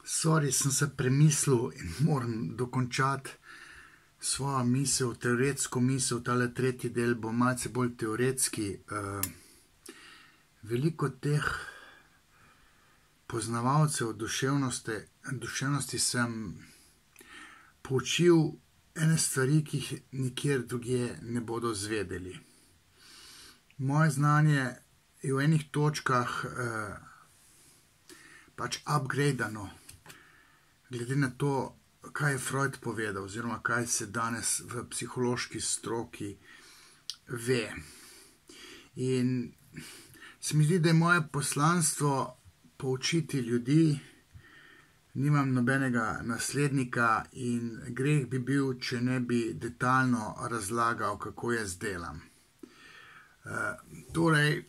Sorry, sem se premislil in moram dokončati svojo misel, teoretsko misel. Tale tretji del bo malce bolj teoretski. Veliko teh poznavalcev duševnosti sem poučil ene stvari, ki jih nikjer drugje ne bodo zvedeli. Moje znanje je v enih točkah pač upgradano, glede na to, kaj je Freud povedal, oziroma kaj se danes v psihološki stroki ve. In se mi zdi, da je moje poslanstvo poučiti ljudi, nimam nobenega naslednika in greh bi bil, če ne bi detaljno razlagal, kako jaz delam. Torej,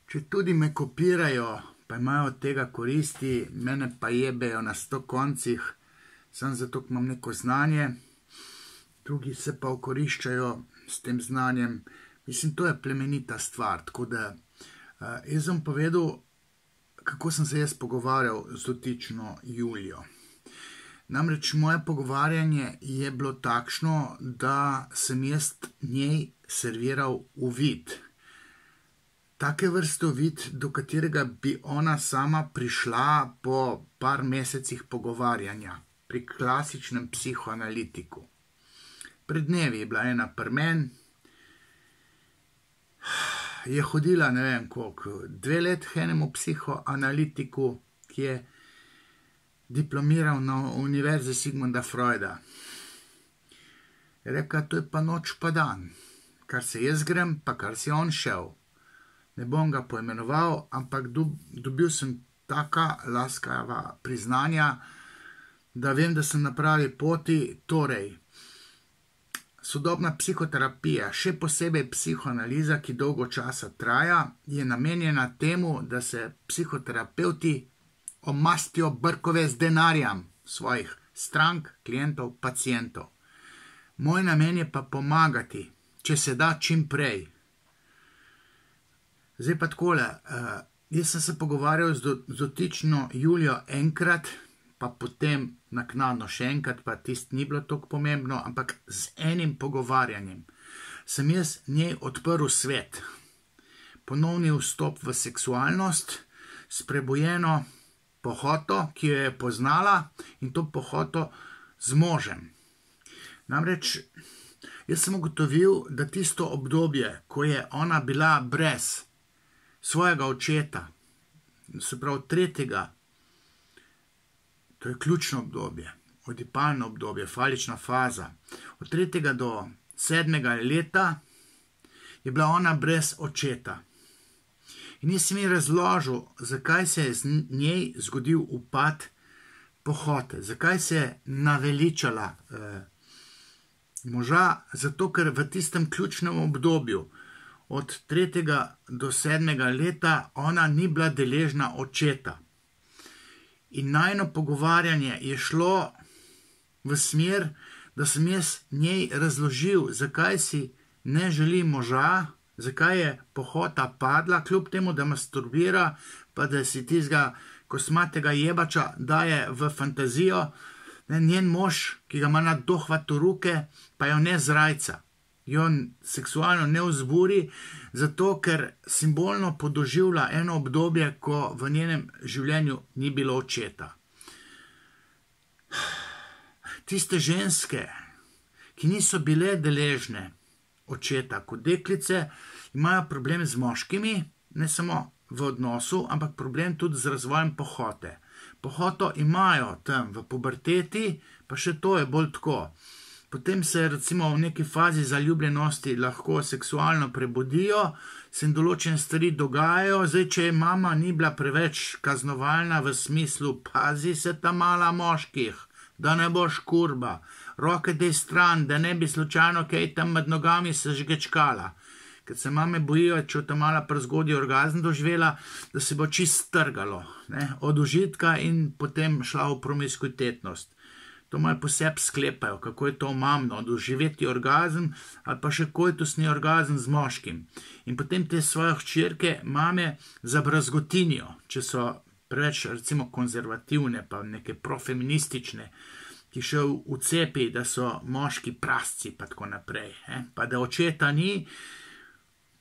če tudi me kopirajo, pa imajo od tega koristi, mene pa jebejo na 100 koncih, samo zato, ker imam neko znanje, drugi se pa okoriščajo s tem znanjem. Mislim, to je plemenita stvar, tako da jaz sem povedal, kako sem se jaz pogovarjal z dotično Julijo. Namreč moje pogovarjanje je bilo takšno, da sem jaz njej serviral uvid. Take vrste uvid, do katerega bi ona sama prišla po par mesecih pogovarjanja pri klasičnem psihoanalitiku. Pred dnevi je bila ena pri meni, je hodila, ne vem koliko, 2 let k enemu psihoanalitiku, ki je diplomiral na univerzi Sigmunda Freuda. Je rekla, to je pa noč pa dan, kar se jaz grem, pa kar si on šel. Ne bom ga poimenoval, ampak dobil sem taka laskava priznanja, da vem, da sem na pravi poti. Torej, sodobna psihoterapija, še posebej psihoanaliza, ki dolgo časa traja, je namenjena temu, da se psihoterapeuti omastijo brkove z denarjem svojih strank, klientov, pacientov. Moj namen je pa pomagati, če se da čim prej. Zdaj pa takole, jaz sem se pogovarjal z dotično Julijo enkrat, pa potem naknadno še enkrat, pa tisto ni bilo toliko pomembno, ampak z enim pogovarjanjem sem jaz njej odprl svet. Ponovni vstop v seksualnost s prebujeno pohoto, ki jo je poznala, in to pohoto z možem. Namreč, jaz sem ugotovil, da tisto obdobje, ko je ona bila brez svojega očeta, se pravi tretjega, to je ključno obdobje, odipalno obdobje, falična faza, od 3. do 7. leta je bila ona brez očeta. In jaz sem ji razložil, zakaj se je z njej zgodil upad pohote, zakaj se je naveličala moža, zato ker v tistem ključnem obdobju od 3. do 7. leta ona ni bila deležna očeta. In najino pogovarjanje je šlo v smer, da sem jaz njej razložil, zakaj si ne želi moža, zakaj je pohota padla, kljub temu, da masturbira, pa da si tistega kosmatega jebača daje v fantazijo, njen mož, ki ga ima na dohvatu ruke, pa jo ne zrajca, jo seksualno ne vzburi, zato ker simbolno podoživlja eno obdobje, ko v njenem življenju ni bilo očeta. Tiste ženske, ki niso bile deležne očeta kot deklice, imajo problem z moškimi, ne samo v odnosu, ampak problem tudi z razvojem pohote. Pohoto imajo tam v puberteti, pa še to je bolj tako. Potem se recimo v neki fazi zaljubljenosti lahko seksualno prebudijo, se jim določene stvari dogajajo. Zdaj, če je mama ni bila preveč kaznovalna v smislu, pazi se ta mala moških, da ne boš kurba, roke dej stran, da ne bi slučajno kaj tam med nogami se žgečkala. Ker se mame bojijo, če ta mala prezgodnji orgazm doživela, da se bo čist strgalo, od užitka in potem šla v promiskuitetnost. To malo posebej sklepajo, kako je to omamno, doživeti orgazm ali pa še koitusni orgazm z moškim. In potem te svoje hčerke mame zabrazgotinijo, če so preveč recimo konzervativne, pa neke profeministične, ki še v cepi, da so moški prasci pa tako naprej, pa da očeta ni,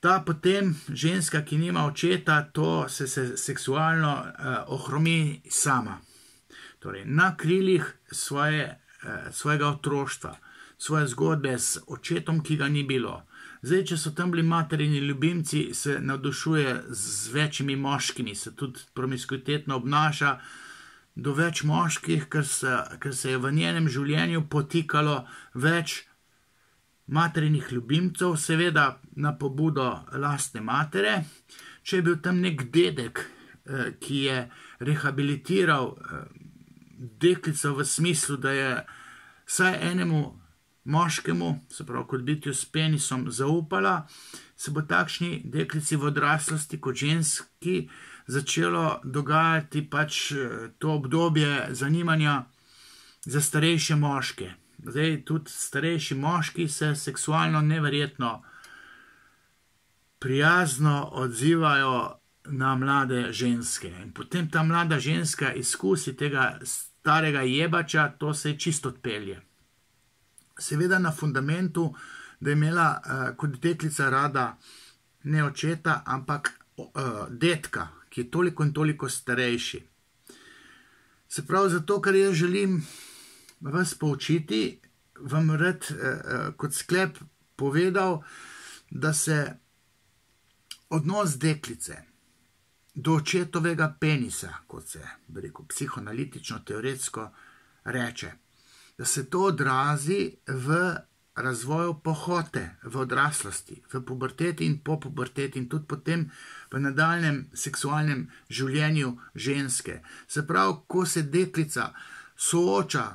ta potem ženska, ki nima očeta, to se seksualno ohromi sama. Torej, na krilih svojega otroštva, svoje zgodbe s očetom, ki ga ni bilo. Zdaj, če so tam bili materini ljubimci, se navdušuje z večjimi moškimi, se tudi promiskuitetno obnaša do več moških, ker se je v njenem življenju potikalo več materinih ljubimcev, seveda na pobudo lastne matere. Če je bil tam nek dedek, ki je rehabilitiral deklico v smislu, da je vsaj enemu moškemu, se pravi kot bitju s penisom, zaupala, se bo takšni deklici v odraslosti kot ženski začelo dogajati pač to obdobje zanimanja za starejše moške. Zdaj, tudi starejši moški se seksualno neverjetno prijazno odzivajo na mlade ženske. In potem ta mlada ženska izkusi tega starega jebača, to se čisto odpelje. Seveda na fundamentu, da je imela kot deklica rada ne očeta, ampak dedka, ki je toliko in toliko starejši. Se pravi, zato, ker jaz želim vas poučiti, vam rad kot sklep povedal, da se odnos deklice do očetovega penisa, kot se, bi rekel, psihoanalitično, teoretsko reče, da se to odrazi v razvoju pohote, v odraslosti, v puberteti in po puberteti in tudi potem v nadaljnjem seksualnem življenju ženske. Se pravi, ko se deklica sooča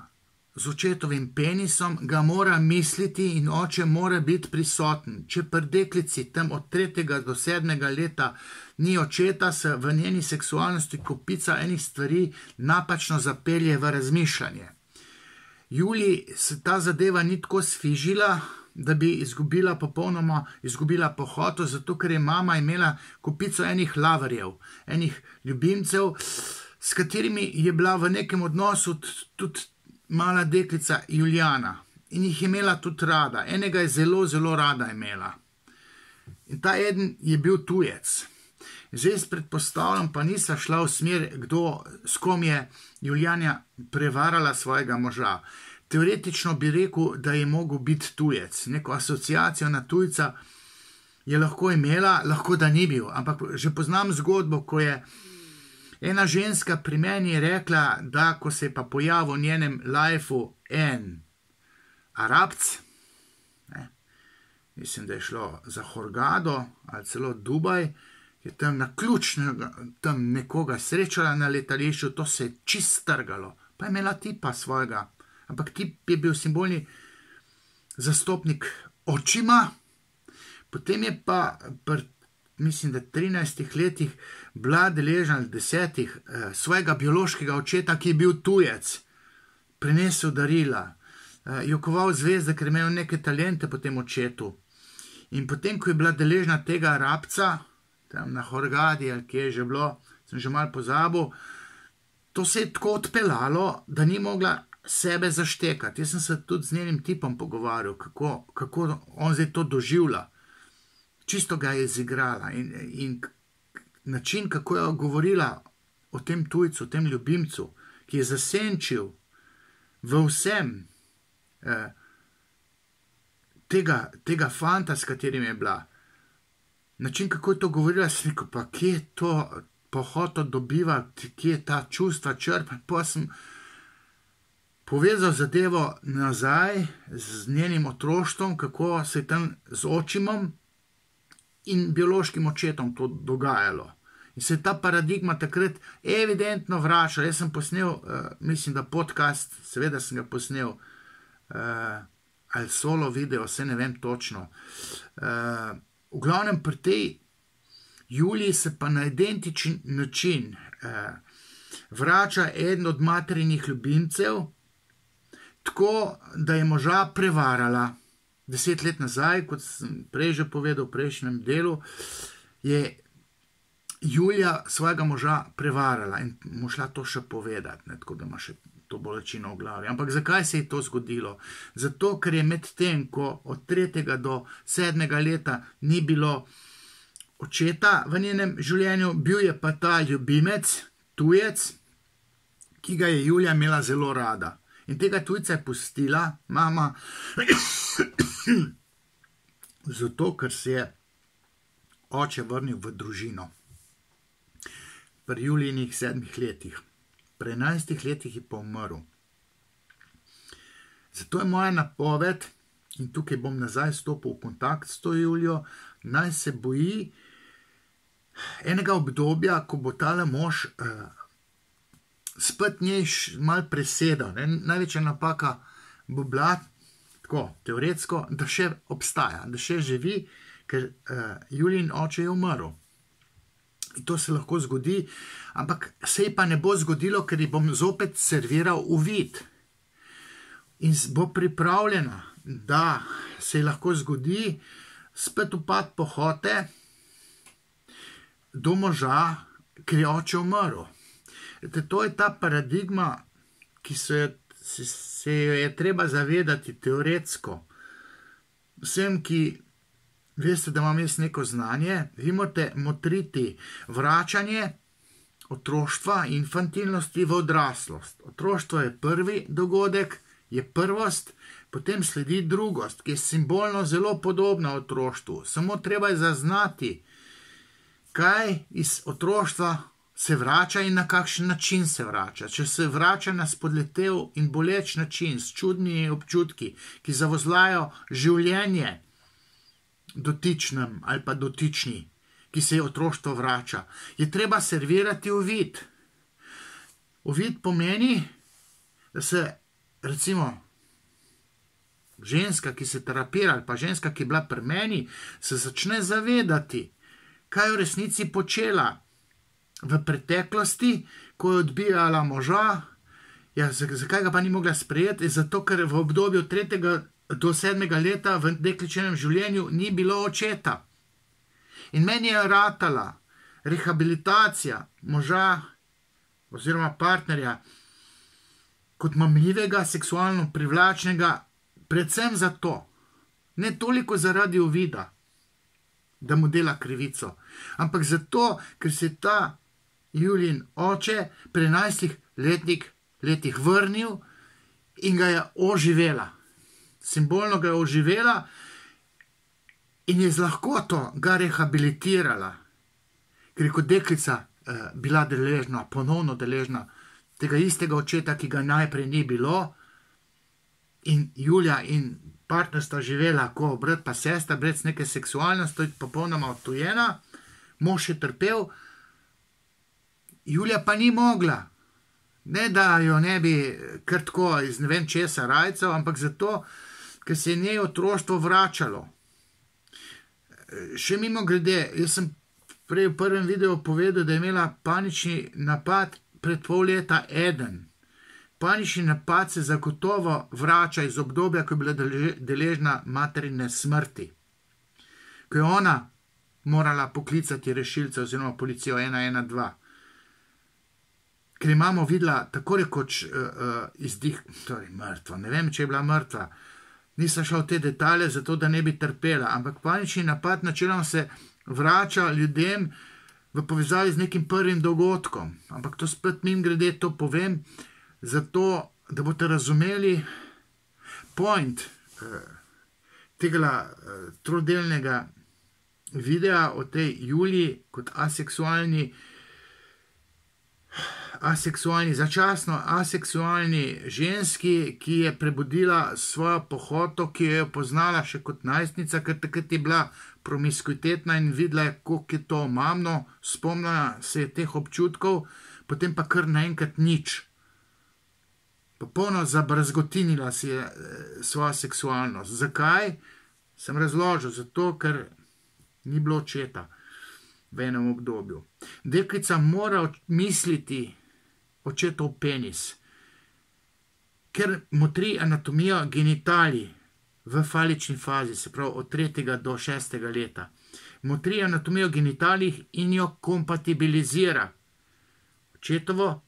z očetovim penisom, ga mora misliti in oče mora biti prisoten. Če pri deklici tam od 3. do 7. leta ni očeta, se v njeni seksualnosti kopica enih stvari napačno zapelje v razmišljanje. Juliji se ta zadeva ni tako sfižila, da bi popolnoma izgubila pohoto, zato ker je mama imela kopico enih laverjev, enih ljubimcev, s katerimi je bila v nekem odnosu tudi mala deklica Julijana. In jih je imela tudi rada. Enega je zelo, zelo rada imela. In ta eden je bil tujec. Zdaj predpostavljam, pa nisva šla v smer, s kom je Julijana prevarala svojega moža. Teoretično bi rekel, da je mogel biti tujec. Neko asociacijo na tujca je lahko imela, lahko da ni bil. Ampak že poznam zgodbo, ko je ena ženska pri meni rekla, da ko se je pa pojavil v njenem lifeu en Arabc, mislim, da je šlo za Hurgado ali celo Dubaj, je tam naključno tam nekoga srečala na letališču, to se je čist strgalo. Pa je imela tipa svojega, ampak tip je bil simbolni zastopnik očima. Potem je pa mislim, da 13 letih bila deležna 10 svojega biološkega očeta, ki je bil tujec, prinesel darila, jokoval zvezde, ker je imel neke talente po tem očetu. In potem, ko je bila deležna tega Arabca, tam na Hurgadi, ali kje je že bilo, sem že malo pozabil, to se je tako odpeljalo, da ni mogla sebe zaštekati. Jaz sem se tudi z njenim tipom pogovarjal, kako on zdaj to doživlja. Čisto ga je izigrala in način, kako je govorila o tem tujcu, o tem ljubimcu, ki je zasenčil v vsem tega fanta, s katerim je bila. Način, kako je to govorila, sem rekel, pa kje je to pohoto dobiva, kje je ta čustva črpa. Pa sem povezal zadevo nazaj z njenim otroštvom, kako se je tam z očimom in biološkim očetom to dogajalo. In se je ta paradigma takrat evidentno vračala. Jaz sem posnel, mislim, da podcast, seveda sem ga posnel, ali solo video, vse ne vem točno. V glavnem pri tej Juliji se pa na identičen način vrača eden od materinih ljubimcev, tako da je moža prevarala. 10 let nazaj, kot sem prej že povedal v prejšnjem delu, je Julija svojega moža prevarala in mu šla to še povedati, tako da ima še to bolečino v glavi. Ampak zakaj se je to zgodilo? Zato, ker je med tem, ko od 3. do 7. leta ni bilo očeta v njenem življenju, bil je pa ta ljubimec, tujec, ki ga je Julija imela zelo rada. In tega tujca je pustila mama, zato, ker se je oče vrnil v družino. Pri Julijinih 7 letih. Pri 11 letih je pa umrl. Zato je moja napoved, in tukaj bom nazaj stopil v kontakt s to Julijo, naj se boji enega obdobja, ko bo tale mož spet njej malo presedal. Največja napaka bo bila, tako teoretsko, da še obstaja, da še živi, ker Julijin oče je umrl. In to se lahko zgodi, ampak se ji pa ne bo zgodilo, ker ji bom zopet serviral uvid. In bo pripravljena, da se ji lahko zgodi spet upad pohote do moža, ker je oče umrl. To je ta paradigma, ki se jo je treba zavedati teoretsko. Vsem, ki veste, da imam jaz neko znanje, vi morate motriti vračanje otroštva, infantilnosti v odraslost. Otroštvo je prvi dogodek, je prvost, potem sledi drugost, ki je simbolno zelo podobna otroštvu. Samo treba je zaznati, kaj iz otroštva se vrača in na kakšen način se vrača. Če se vrača na spodletel in boleč način, s čudnimi občutki, ki zavozlajo življenje dotičnem ali pa dotični, ki se je otroštvo vrača, je treba servirati uvid. Uvid pomeni, da se recimo ženska, ki se terapira, ali pa ženska, ki je bila pri meni, se začne zavedati, kaj je v resnici počela v preteklosti, ko je odbijala moža. Ja, zakaj ga pa ni mogla sprejeti? Zato, ker v obdobju 3. do 7. leta v dekličinem življenju ni bilo očeta. In meni je ratala rehabilitacija moža oziroma partnerja kot mamljivega, seksualno privlačnega, predvsem zato, ne toliko zaradi uvida, da mu dela krivico, ampak zato, ker se ta Julijin oče pri 11 letih vrnil in ga je oživela. Simbolno ga je oživela in je z lahkoto ga rehabilitirala, ker je kot deklica bila deležna, ponovno deležna tega istega očeta, ki ga najprej ni bilo, in Julija in partner sta živela kot brat pa sestra, brez neke seksualnosti, popolnoma odtujena, mož je trpel, Julija pa ni mogla. Ne, da jo ne bi kar tako iz ne vem česa rajcev, ampak zato, ker se je njej otroštvo vračalo. Še mimo grede, jaz sem prej v prvem videu povedal, da je imela panični napad pred pol leta eden. Panični napad se zagotovo vrača iz obdobja, ko je bila deležna materine smrti. Ko je ona morala poklicati rešilce oziroma policijo 112. Ker imamo videla tako rekoč izdih, torej mrtva, ne vem, če je bila mrtva. Nisem šla v te detalje, zato da ne bi trpela, ampak panični napad načeloma se vrača ljudem v povezavi z nekim prvim dogodkom. Ampak to spet mimogrede to povem, zato da boste razumeli point tega trodelnega videa o tej Juliji kot začasno aseksualni ženski, ki je prebudila svojo pohoto, ki jo je poznala še kot najstnica, ker takrat je bila promiskuitetna in videla je, koliko je to omamno, spomnila se je teh občutkov, potem pa kar naenkrat nič. Popolno zabrazgotinila si je svojo seksualnost. Zakaj? Sem razložil, zato ker ni bilo očeta v enem obdobju. Deklica mora misliti očetov penis, ker motri anatomijo genitalij v falični fazi, se pravi od 3. do 6. leta. motri anatomijo genitalij in jo kompatibilizira.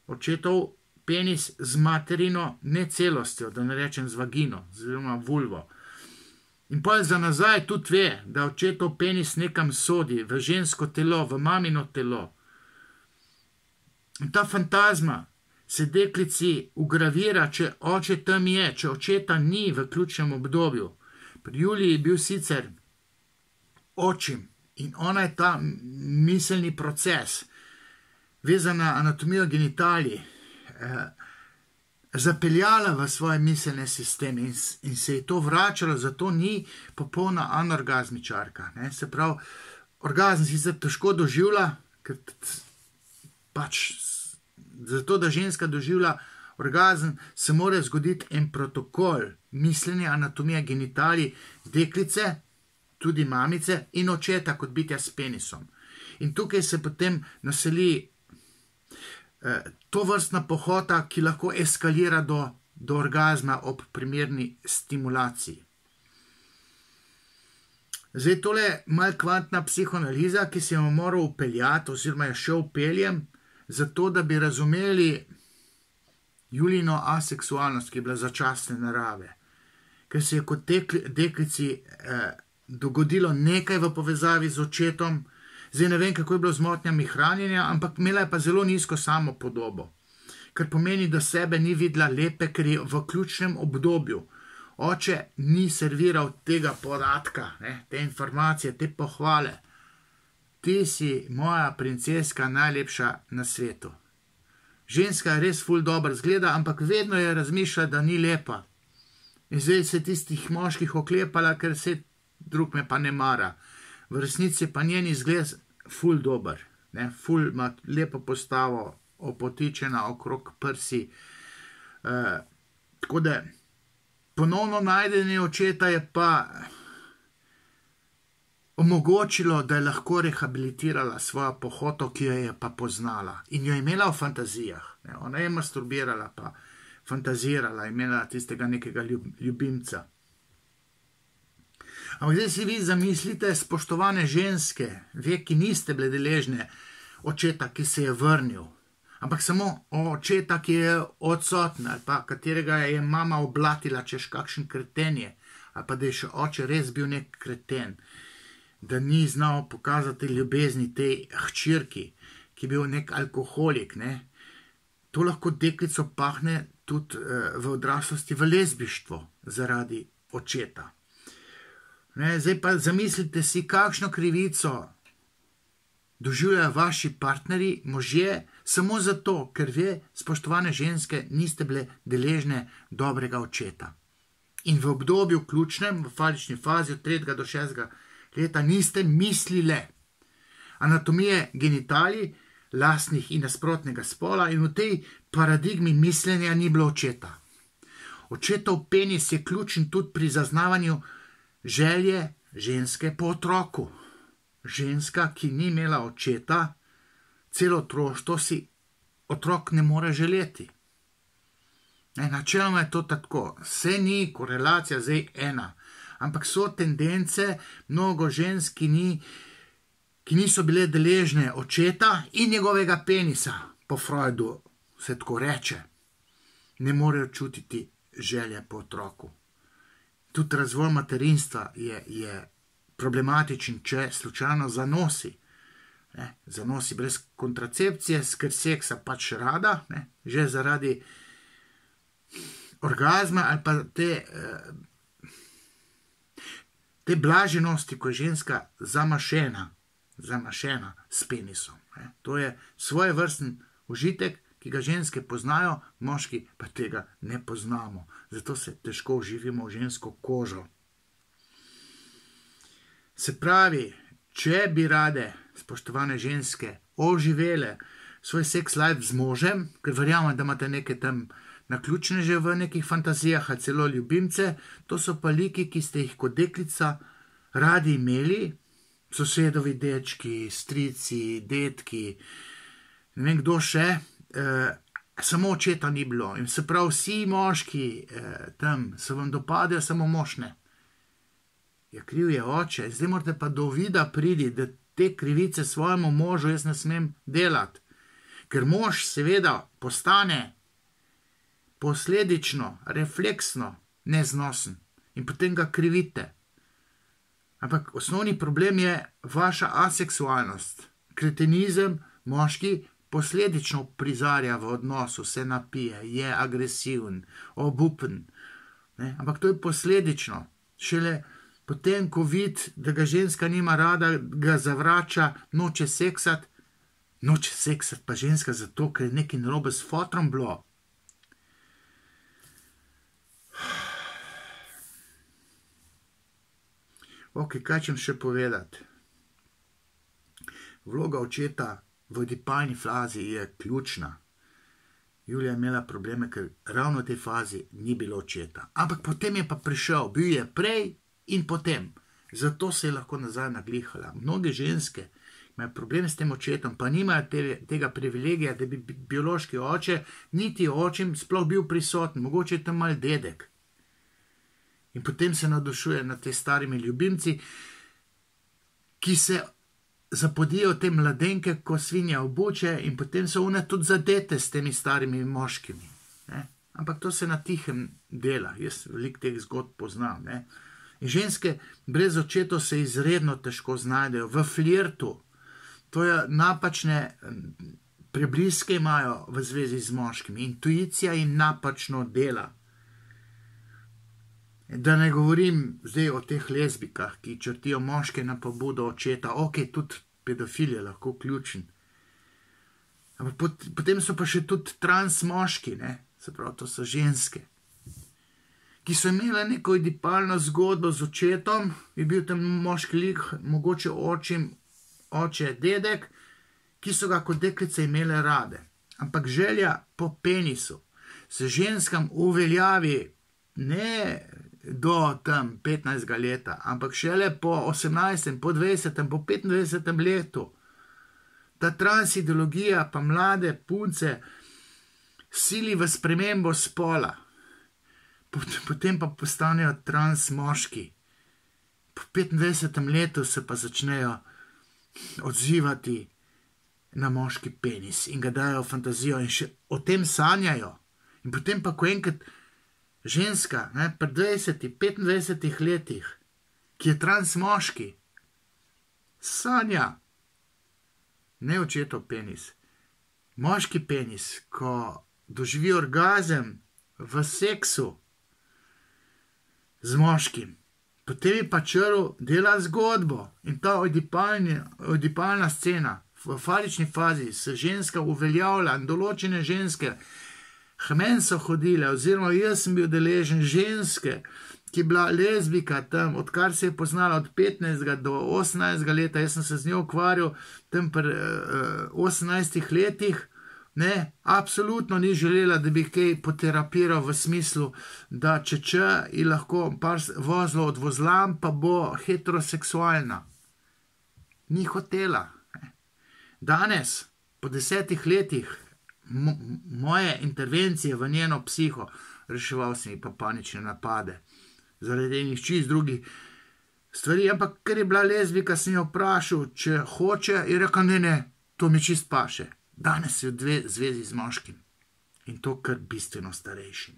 Očetov penis z materino necelostjo, da ne rečem z vagino, oziroma vulvo. In pa za nazaj tudi ve, da očetov penis nekam sodi, v žensko telo, v mamino telo. In ta fantazma se deklici ugravira, če oče tam je, če očeta ni v ključnem obdobju. Pri Juliji je bil sicer očim in ona je ta miselni proces, vezan na anatomijo genitalij, zapeljala v svoje miselne sisteme in se je to vračalo, zato ni popolna anorgazmičarka. Se pravi, orgazm sicer težko doživlja, ker pač zato, da ženska doživlja orgazm, se mora zgoditi en protokol mišljenja anatomije genitalij deklice, tudi mamice in očeta kot bitja s penisom. In tukaj se potem naseli to vrstna pohota, ki lahko eskalira do orgazma ob primerni stimulaciji. Zdaj tole malo kvantna psihoanaliza, ki se jo moral upeljati, oziroma je še upeljem, zato da bi razumeli Julijino aseksualnost, ki je bila začasne narave. Ker se je kot deklici dogodilo nekaj v povezavi z očetom. Zdaj ne vem, kako je bilo z motnjami hranjenja, ampak imela je pa zelo nizko samopodobo, kar pomeni, da sebe ni videla lepe, ker je v ključnem obdobju. Oče ni serviral tega podatka, te informacije, te pohvale. Ti si moja princeska, najlepša na svetu. Ženska je res ful dobro zgleda, ampak vedno je razmišljala, da ni lepa. In zdaj se tistih moških oklepala, ker se drug me pa ne mara. V resnici pa njen izgled ful dober, ful ima lepo postavo, opotičena okrog prsi. Tako da ponovno najdenje očeta je pa omogočilo, da je lahko rehabilitirala svojo pohoto, ki jo je pa poznala in jo je imela v fantazijah. Ona je masturbirala pa fantazirala, imela tistega nekega ljubimca. Ampak zdaj si vi zamislite, spoštovane ženske, ve, ki niste bile deležne očeta, ki se je vrnil, ampak samo očeta, ki je odsoten, ali pa katerega je mama oblatila, češ kakšen kretenje, ali pa da je še oče res bil nek kreten, da ni znal pokazati ljubezni tej hčerki, ki je bil nek alkoholik. To lahko deklico pahne tudi v odraslosti v lezbištvo zaradi očeta. Zdaj pa zamislite si, kakšno krivico doživljajo vaši partnerji, možje, samo zato, ker ve, spoštovane ženske, niste bile deležne dobrega očeta. In v obdobju ključnem, v falični fazi od 3. do 6. leta niste mislile anatomije genitalij, lastnih in nasprotnega spola, in v tej paradigmi mišljenja ni bilo očeta. Očetov penis je ključen tudi pri zaznavanju želje ženske po otroku. Ženska, ki ni imela očeta, celo otroštvo si otrok ne more želeti. Načeloma je to tako. Vse ni korelacija zdaj ena, ampak so tendence mnogo žensk, ki niso bile deležne očeta in njegovega penisa, po Freudu se tako reče, ne morejo čutiti želje po otroku. Tudi razvoj materinstva je problematičen, če slučajno zanosi. Zanosi brez kontracepcije, ker seksa pač rada, že zaradi orgazma ali pa te blaženosti, ko je ženska zamašena s penisom. To je svojevrsten užitek, ki ga ženske poznajo, moški pa tega ne poznamo. Zato se težko uživimo v žensko kožo. Se pravi, če bi rade, spoštovane ženske, oživele svoj sex life z možem, ker verjamem, da imate neke tam naključne že v nekih fantazijah, ali celo ljubimce, to so pa liki, ki ste jih kot deklica radi imeli, sosedovi dečki, strici, detki, ne vem kdo še, samo očeta ni bilo. In se pravi, vsi moški tam se vam dopadajo, samo mož ne. Ja, kriv je oče. Zdaj morate pa do vida pridi, da te krivice svojemu možu jaz ne smem delati. Ker mož seveda postane posledično, refleksno neznosen in potem ga krivite. Ampak osnovni problem je vaša aseksualnost. Kretenizem, moški posledično prizarja v odnosu, se napije, je agresiven, obupen. Ne? Ampak to je posledično. Šele potem, ko vidi, da ga ženska nima rada, ga zavrača, noče seksati pa ženska zato, ker je nekaj narobe s fotrom bilo. Ok, kaj čem še povedati? Vloga očeta v odipalni fazi je ključna. Julija je imela probleme, ker ravno v tej fazi ni bilo očeta. Ampak potem je pa prišel, bil je prej in potem. Zato se je lahko nazaj naglihala. Mnoge ženske imajo problem s tem očetom, pa nimajo tega privilegija, da bi biološki oče, niti očim, sploh bil prisoten, mogoče je tam mal dedek. In potem se navdušuje nad te starimi ljubimci, ki se zapodijo te mladenke, ko svinja obuče, in potem so one tudi zadete s temi starimi moškimi. Ne? Ampak to se na tihem dela, jaz veliko teh zgodb poznam. Ne? In ženske brez očetov se izredno težko znajdejo v flirtu. To je napačne prebliske imajo v zvezi z moškimi. Intuicija jim napačno dela. Da ne govorim zdaj o teh lezbikah, ki črtijo moške na pobudo očeta. Ok, tudi pedofil je lahko ključen. Ampak potem so pa še tudi trans moški, ne? Se pravi, to so ženske, ki so imele neko odipalno zgodbo z očetom, je bil tam moški lik, mogoče oče, dedek, ki so ga kot deklice imele rade. Ampak želja po penisu se ženskam uveljavi ne do tam 15 leta, ampak šele po 18, po 20, po 25 letu. Ta trans ideologija pa mlade punce sili v spremembo spola. Potem pa postanejo trans moški. Po 25 letu se pa začnejo odzivati na moški penis in ga dajo fantazijo in še o tem sanjajo. In potem pa, ko enkrat ženska, pri 20-25 letih, ki je trans moški, sanja, ne očetov penis, moški penis, ko doživi orgazem v seksu z moškim, potem je pa črl dela zgodbo in ta odipalna scena v falični fazi se ženska uveljavlja in določene ženske hmen so hodile, oziroma jaz sem bil deležen ženske, ki je bila lezbika tam, odkar se je poznala od 15 do 18 leta, jaz sem se z njo ukvarjal tam pri 18 letih, ne, absolutno ni želela, da bi kaj poterapiral v smislu, da če je lahko par vozlo odvozlam, pa bo heteroseksualna. Ni hotela. Danes, po 10 letih, moje intervencije v njeno psiho, reševal sem ji pa panične napade, zaradi enih čist drugih stvari, ampak ker je bila lezbika, sem jo vprašal, če hoče, je rekel, ne, to mi čist paše. Danes je v dve zvezi z moškim in to kar bistveno starejšim.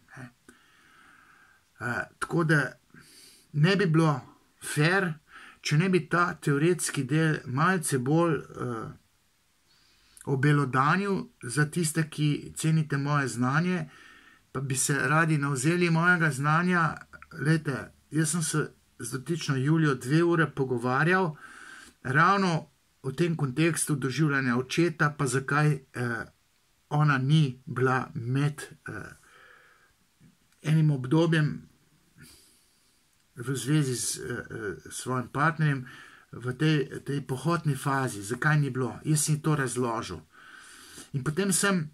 Tako da ne bi bilo fair, če ne bi ta teoretski del malce bolj obelodanil za tiste, ki cenite moje znanje, pa bi se radi navzeli mojega znanja. Glejte, jaz sem se z dotično Julijo 2 ure pogovarjal, ravno v tem kontekstu doživljanja očeta, pa zakaj ona ni bila med enim obdobjem v zvezi s svojim partnerjem, v tej pohotni fazi, zakaj ni bilo. Jaz sem to razložil. In potem sem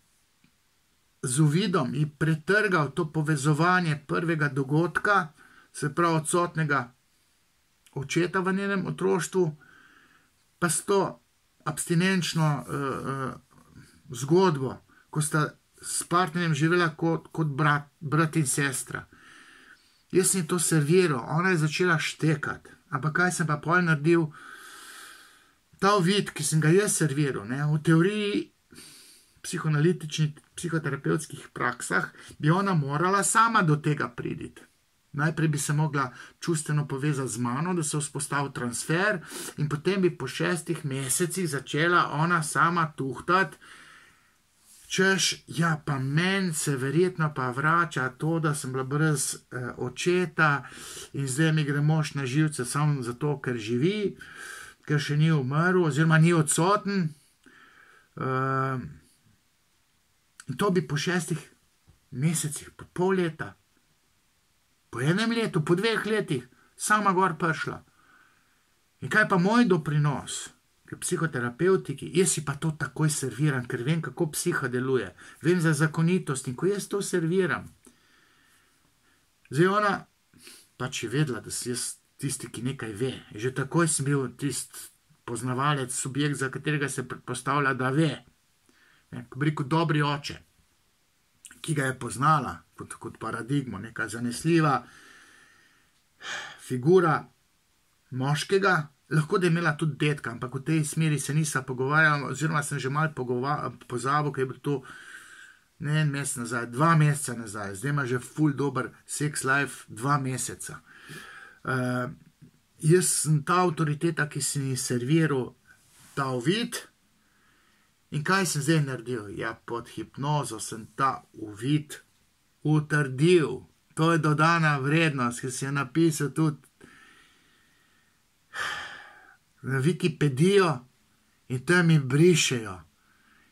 z uvidom in pretrgal to povezovanje prvega dogodka, se pravi odsotnega očeta v njenem otroštvu, pa s to abstinenčno zgodbo, ko sta s partnerjem živela kot brat in sestra. Jaz sem to serviral, ona je začela štekati. Ampak kaj sem pa pol naredil? Ta uvid, ki sem ga jaz serviral, ne, v teoriji psihoterapevtskih praksah, bi ona morala sama do tega priditi. Najprej bi se mogla čustveno povezati z mano, da se vzpostavi transfer, in potem bi po 6 mesecih začela ona sama tuhtati, češ, ja, pa meni se verjetno pa vrača to, da sem bila brez očeta in zdaj mi gre mož na živce samo zato, ker živi, ker še ni umrl oziroma ni odsoten. In to bi po 6 mesecih, po pol leta, po 1 letu, po 2 letih sama gor prišla. In kaj pa moj doprinos k psihoterapevtiki? Jaz si pa to takoj serviram, ker vem, kako psiha deluje. Vem za zakonitost in ko jaz to serviram. Zdaj ona pač je vedela, da si jaz tisti, ki nekaj ve. Že takoj sem bil tisti poznavalec, subjekt, za katerega se predpostavlja, da ve. Ko bi rekel dobri oče, ki ga je poznala kot paradigmo, neka zanesljiva figura moškega, lahko da je imela tudi detka, ampak v tej smeri se nisem pogovarjal, oziroma sem že malo pozabil, ker je bil to ne 1 mesec nazaj, 2 meseca nazaj, zdaj ima že ful dober sex life 2 meseca. Jaz sem ta avtoriteta, ki sem ji serviral ta uvid. In kaj sem zdaj naredil? Ja, pod hipnozo sem ta uvid utrdil. To je dodana vrednost, ki sem jo napisal tudi na Wikipedijo in tam mi brišejo.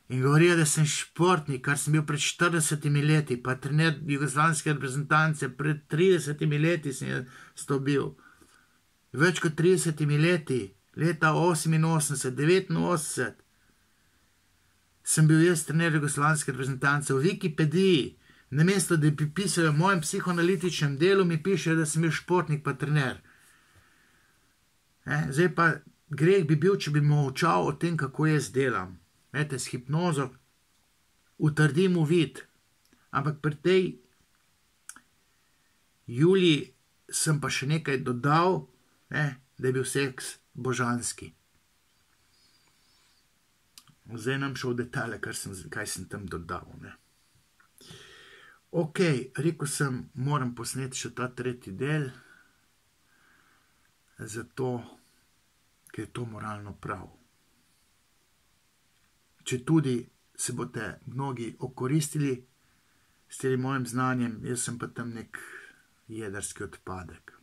In govorijo, da sem športnik, kar sem bil pred 40 leti, pa trener jugoslovanske reprezentance, pred 30 leti sem to bil. Več kot 30 leti, leta 88, 89, sem bil jaz trener jugoslovanske reprezentance. V Wikipediji, namesto da bi pisali o mojem psihoanalitičnem delu, mi pišejo, da sem bil športnik pa trener. Zdaj pa greh bi bil, če bi molčal o tem, kako jaz delam. S hipnozo utrdim uvid. Ampak pri tej Juliji sem pa še nekaj dodal, da je bil seks božanski. Zdaj nam šel v detalje, kaj sem tam dodal. Ok, rekel sem, moram posneti še ta 3. del, zato, ker je to moralno prav. Če tudi se boste mnogi okoristili s tem mojim znanjem, jaz sem pa tam nek jedrski odpadek.